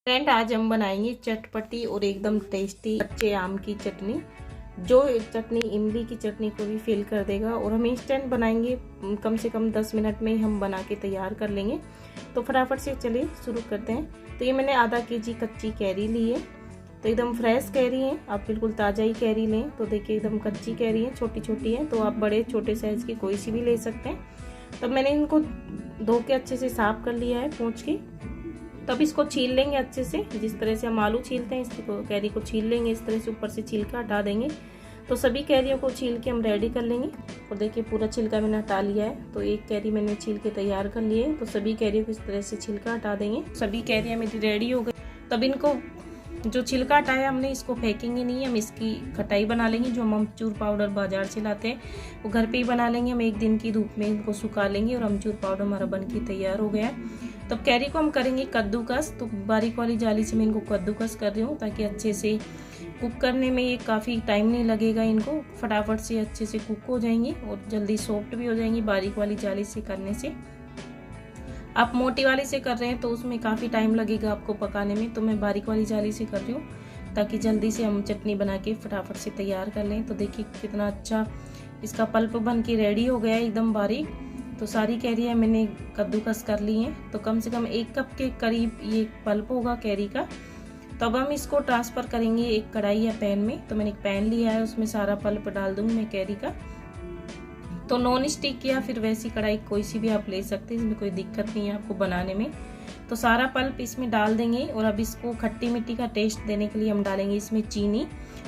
Friend, आज हम बनाएंगे चटपटी और एकदम टेस्टी कच्चे आम की चटनी। जो चटनी इमली की चटनी को भी फेल कर देगा। और हम इंस्टेंट बनाएंगे, कम से कम 10 मिनट में ही हम बना के तैयार कर लेंगे। तो फटाफट से चलिए शुरू करते हैं। तो ये मैंने आधा केजी कच्ची कैरी ली है। तो एकदम फ्रेश कैरी है, आप बिल्कुल ताज़ा ही कैरी लें। तो देखिए एकदम कच्ची कैरी है, छोटी छोटी है। तो आप बड़े छोटे साइज़ की कोई सी भी ले सकते हैं। तब मैंने इनको धो के अच्छे से साफ कर लिया है पोंछ के। तब इसको छील लेंगे अच्छे से, जिस तरह से हम आलू छीलते हैं इसको कैरी को छील लेंगे। इस तरह से ऊपर से छिलका हटा देंगे। तो सभी कैरियों को छील के हम रेडी कर लेंगे। और देखिए पूरा छिलका मैंने हटा लिया है। तो एक कैरी मैंने छील के तैयार कर लिए। तो सभी कैरियों को इस तरह से छिलका हटा देंगे। सभी कैरियाँ मेरी रेडी हो गई। तब इनको जो छिलका हटाया हमने इसको फेंकेंगे नहीं, हम इसकी खटाई बना लेंगे। जो हम अमचूर पाउडर बाजार से लाते हैं वो घर पे ही बना लेंगे। हम एक दिन की धूप में इनको सुखा लेंगे और अमचूर पाउडर हमारा बन के तैयार हो गया है। तब कैरी को हम करेंगे कद्दूकस। तो बारीक वाली जाली से मैं इनको कद्दूकस कर रही हूँ ताकि अच्छे से कुक करने में ये काफ़ी टाइम नहीं लगेगा। इनको फटाफट से अच्छे से कुक हो जाएंगी और जल्दी सॉफ्ट भी हो जाएंगी बारीक वाली जाली से करने से। आप मोटी वाली से कर रहे हैं तो उसमें काफ़ी टाइम लगेगा आपको पकाने में। तो मैं बारीक वाली जाली से कर रही हूँ ताकि जल्दी से हम चटनी बना के फटाफट से तैयार कर लें। तो देखिए कितना अच्छा इसका पल्प बन के रेडी हो गया है, एकदम बारीक। तो सारी कैरियाँ मैंने कद्दूकस कर ली हैं। तो कम से कम 1 कप के करीब ये पल्प होगा कैरी का। तो अब हम इसको ट्रांसफ़र करेंगे एक कढ़ाई या पैन में। तो मैंने एक पैन लिया है, उसमें सारा पल्प डाल दूँगी मैं कैरी का। तो नॉन स्टिक या फिर वैसी कढ़ाई कोई सी भी आप ले सकते हैं, इसमें कोई दिक्कत नहीं है आपको बनाने में। तो सारा पल्प इसमें डाल देंगे। और अब इसको खट्टी मिट्टी का टेस्ट देने के लिए हम डालेंगे इसमें चीनी।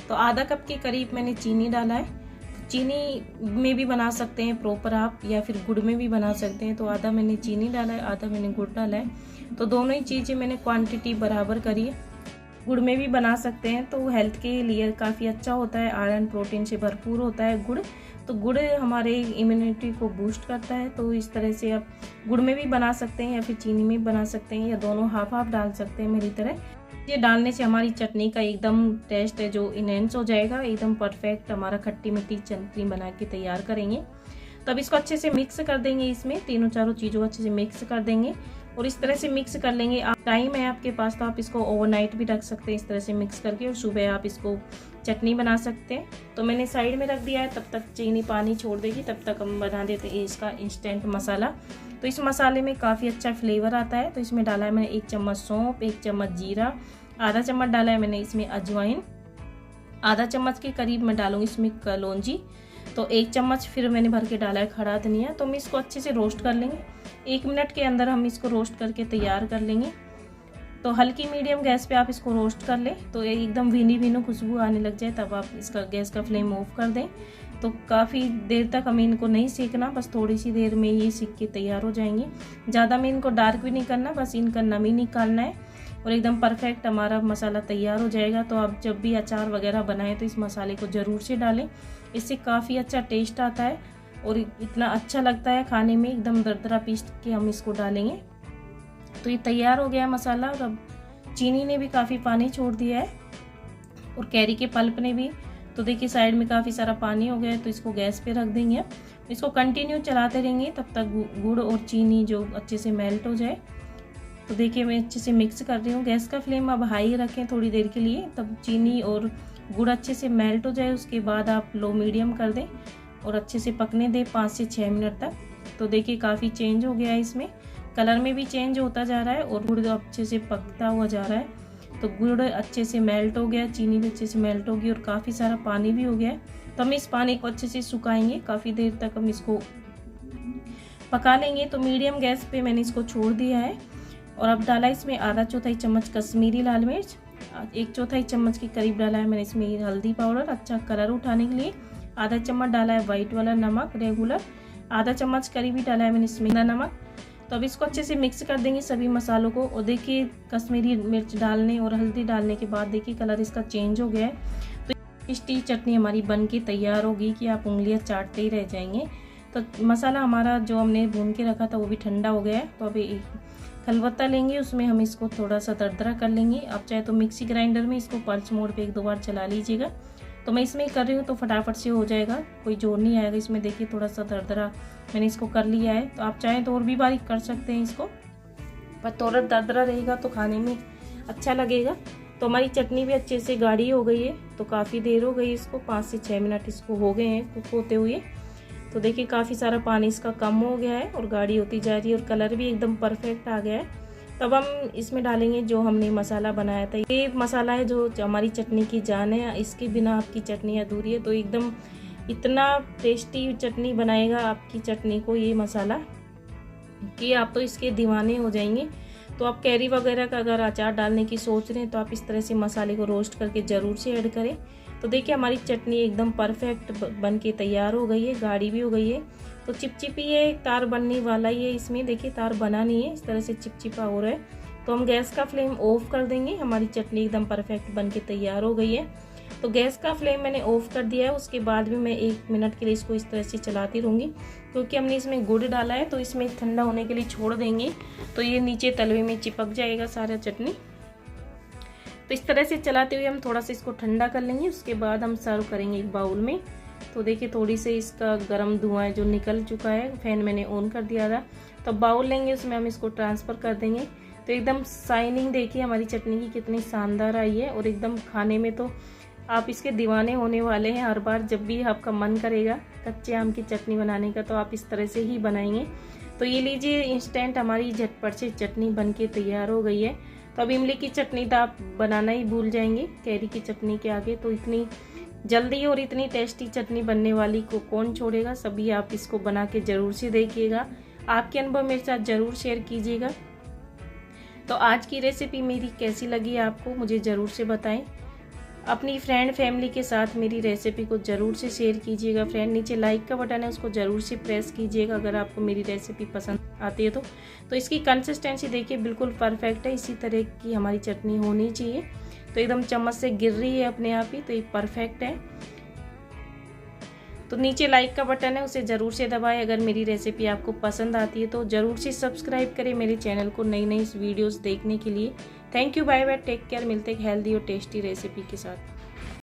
तो आधा कप के करीब मैंने चीनी डाला है। चीनी में भी बना सकते हैं प्रॉपर आप, या फिर गुड़ में भी बना सकते हैं। तो आधा मैंने चीनी डाला है, आधा मैंने गुड़ डाला है। तो दोनों ही चीज़ें मैंने क्वांटिटी बराबर करी है। गुड़ में भी बना सकते हैं, तो हेल्थ के लिए काफ़ी अच्छा होता है, आयरन प्रोटीन से भरपूर होता है गुड़। तो गुड़ हमारे इम्यूनिटी को बूस्ट करता है। तो इस तरह से आप गुड़ में भी बना सकते हैं या फिर चीनी में भी बना सकते हैं, या दोनों हाफ हाफ डाल सकते हैं मेरी तरह। ये डालने से हमारी चटनी का एकदम टेस्ट है जो इनहेंस हो जाएगा, एकदम परफेक्ट हमारा खट्टी मीठी चटनी बना के तैयार करेंगे। तब इसको अच्छे से मिक्स कर देंगे, इसमें तीनों चारों चीज़ों को अच्छे से मिक्स कर देंगे। और इस तरह से मिक्स कर लेंगे। आप टाइम है आपके पास तो आप इसको ओवरनाइट भी रख सकते हैं इस तरह से मिक्स करके, और सुबह आप इसको चटनी बना सकते हैं। तो मैंने साइड में रख दिया है, तब तक चीनी पानी छोड़ देगी, तब तक हम बना देते हैं इसका इंस्टेंट मसाला। तो इस मसाले में काफ़ी अच्छा फ्लेवर आता है। तो इसमें डाला है मैंने 1 चम्मच सौंफ, 1 चम्मच जीरा, आधा चम्मच डाला है मैंने इसमें अजवाइन, आधा चम्मच के करीब मैं डालूंगी इसमें कलौंजी। तो 1 चम्मच फिर मैंने भर के डाला है खड़ा धनिया। तो हम इसको अच्छे से रोस्ट कर लेंगे। 1 मिनट के अंदर हम इसको रोस्ट करके तैयार कर लेंगे। तो हल्की मीडियम गैस पे आप इसको रोस्ट कर लें। तो एकदम भीनी भीनी खुशबू आने लग जाए तब आप इसका गैस का फ्लेम ऑफ कर दें। तो काफ़ी देर तक हमें इनको नहीं सेकना, बस थोड़ी सी देर में ये सीख के तैयार हो जाएंगे। ज़्यादा में इनको डार्क भी नहीं करना, बस इनका नमी निकालना है और एकदम परफेक्ट हमारा मसाला तैयार हो जाएगा। तो आप जब भी अचार वगैरह बनाएं तो इस मसाले को ज़रूर से डालें, इससे काफ़ी अच्छा टेस्ट आता है और इतना अच्छा लगता है खाने में। एकदम दरदरा पीस के हम इसको डालेंगे। तो ये तैयार हो गया मसाला। और अब चीनी ने भी काफ़ी पानी छोड़ दिया है और कैरी के पल्प ने भी। तो देखिए साइड में काफ़ी सारा पानी हो गया है। तो इसको गैस पे रख देंगे। इसको कंटिन्यू चलाते रहेंगे तब तक गुड़ और चीनी जो अच्छे से मेल्ट हो जाए। तो देखिए मैं अच्छे से मिक्स कर रही हूँ। गैस का फ्लेम अब हाई रखें थोड़ी देर के लिए, तब चीनी और गुड़ अच्छे से मेल्ट हो जाए। उसके बाद आप लो मीडियम कर दें और अच्छे से पकने दें 5 से 6 मिनट तक। तो देखिए काफ़ी चेंज हो गया है, इसमें कलर में भी चेंज होता जा रहा है और गुड़ अच्छे से पकता हुआ जा रहा है। तो गुड़ अच्छे से मेल्ट हो गया, चीनी भी अच्छे से मेल्ट होगी और काफ़ी सारा पानी भी हो गया है। तो हम इस पानी को अच्छे से सुखाएंगे, काफ़ी देर तक हम इसको पका लेंगे। तो मीडियम गैस पे मैंने इसको छोड़ दिया है। और अब डाला इसमें आधा चौथाई चम्मच कश्मीरी लाल मिर्च, 1/4 चम्मच के करीब डाला है मैंने इसमें हल्दी पाउडर अच्छा कलर उठाने के लिए, आधा चम्मच डाला है वाइट वाला नमक रेगुलर, आधा चम्मच करीब ही डाला है मैंने इसमें नमक। तो अब इसको अच्छे से मिक्स कर देंगे सभी मसालों को। और देखिए कश्मीरी मिर्च डालने और हल्दी डालने के बाद देखिए कलर इसका चेंज हो गया है। तो टेस्टी चटनी हमारी बन के तैयार होगी कि आप उंगलियां चाटते ही रह जाएंगे। तो मसाला हमारा जो हमने भून के रखा था वो भी ठंडा हो गया है। तो अभी खलबत्ता लेंगे, उसमें हम इसको थोड़ा सा दरदरा कर लेंगे। आप चाहे तो मिक्सी ग्राइंडर में इसको पल्स मोड पे 1-2 बार चला लीजिएगा। तो मैं इसमें कर रही हूँ तो फटाफट से हो जाएगा, कोई जोर नहीं आएगा इसमें। देखिए थोड़ा सा दरदरा मैंने इसको कर लिया है। तो आप चाहें तो और भी बारीक कर सकते हैं इसको, पर थोड़ा दरदरा रहेगा तो खाने में अच्छा लगेगा। तो हमारी चटनी भी अच्छे से गाढ़ी हो गई है। तो काफ़ी देर हो गई इसको, 5 से 6 मिनट इसको हो गए हैं कुक होते हुए। तो देखिए काफ़ी सारा पानी इसका कम हो गया है और गाढ़ी होती जा रही है और कलर भी एकदम परफेक्ट आ गया है। तब हम इसमें डालेंगे जो हमने मसाला बनाया था। ये मसाला है जो हमारी चटनी की जान है, इसके बिना आपकी चटनी अधूरी है। तो एकदम इतना टेस्टी चटनी बनाएगा आपकी चटनी को ये मसाला कि आप तो इसके दीवाने हो जाएंगे। तो आप कैरी वगैरह का अगर अचार डालने की सोच रहे हैं तो आप इस तरह से मसाले को रोस्ट करके ज़रूर से ऐड करें। तो देखिए हमारी चटनी एकदम परफेक्ट बन के तैयार हो गई है, गाढ़ी भी हो गई है। तो चिपचिपी है, तार बनने वाला ही है इसमें, देखिए तार बना नहीं है, इस तरह से चिपचिपा हो रहा है। तो हम गैस का फ्लेम ऑफ कर देंगे। हमारी चटनी एकदम परफेक्ट बन के तैयार हो गई है। तो गैस का फ्लेम मैंने ऑफ कर दिया है। उसके बाद भी मैं 1 मिनट के लिए इसको इस तरह से चलाती रहूँगी, क्योंकि हमने इसमें गुड़ डाला है तो इसमें ठंडा होने के लिए छोड़ देंगे तो ये नीचे तलवे में चिपक जाएगा सारा चटनी। तो इस तरह से चलाते हुए हम थोड़ा सा इसको ठंडा कर लेंगे। उसके बाद हम सर्व करेंगे एक बाउल में। तो देखिए थोड़ी से इसका गर्म धुआं जो निकल चुका है, फैन मैंने ऑन कर दिया था। तो बाउल लेंगे, उसमें हम इसको ट्रांसफ़र कर देंगे। तो एकदम शाइनिंग देखिए हमारी चटनी की कितनी शानदार आई है और एकदम खाने में तो आप इसके दीवाने होने वाले हैं। हर बार जब भी आपका मन करेगा कच्चे आम की चटनी बनाने का तो आप इस तरह से ही बनाएंगे। तो ये लीजिए इंस्टेंट हमारी झटपट से चटनी बनके तैयार हो गई है। तो अब इमली की चटनी तो आप बनाना ही भूल जाएंगे कैरी की चटनी के आगे। तो इतनी जल्दी और इतनी टेस्टी चटनी बनने वाली को कौन छोड़ेगा। सभी आप इसको बना के ज़रूर से देखिएगा, आपके अनुभव मेरे साथ ज़रूर शेयर कीजिएगा। तो आज की रेसिपी मेरी कैसी लगी आपको मुझे ज़रूर से बताएं। अपनी फ्रेंड फैमिली के साथ मेरी रेसिपी को ज़रूर से शेयर कीजिएगा। फ्रेंड नीचे लाइक का बटन है उसको ज़रूर से प्रेस कीजिएगा अगर आपको मेरी रेसिपी पसंद आती है तो इसकी कंसिस्टेंसी देखिए बिल्कुल परफेक्ट है। इसी तरह की हमारी चटनी होनी चाहिए। तो एकदम चम्मच से गिर रही है अपने आप ही, तो ये परफेक्ट है। तो नीचे लाइक का बटन है उसे ज़रूर से दबाएं। अगर मेरी रेसिपी आपको पसंद आती है तो ज़रूर से सब्सक्राइब करें मेरे चैनल को नई नई वीडियोस देखने के लिए। Thank you, bye bye, take care. मिलते हैं हेल्दी और टेस्टी रेसिपी के साथ।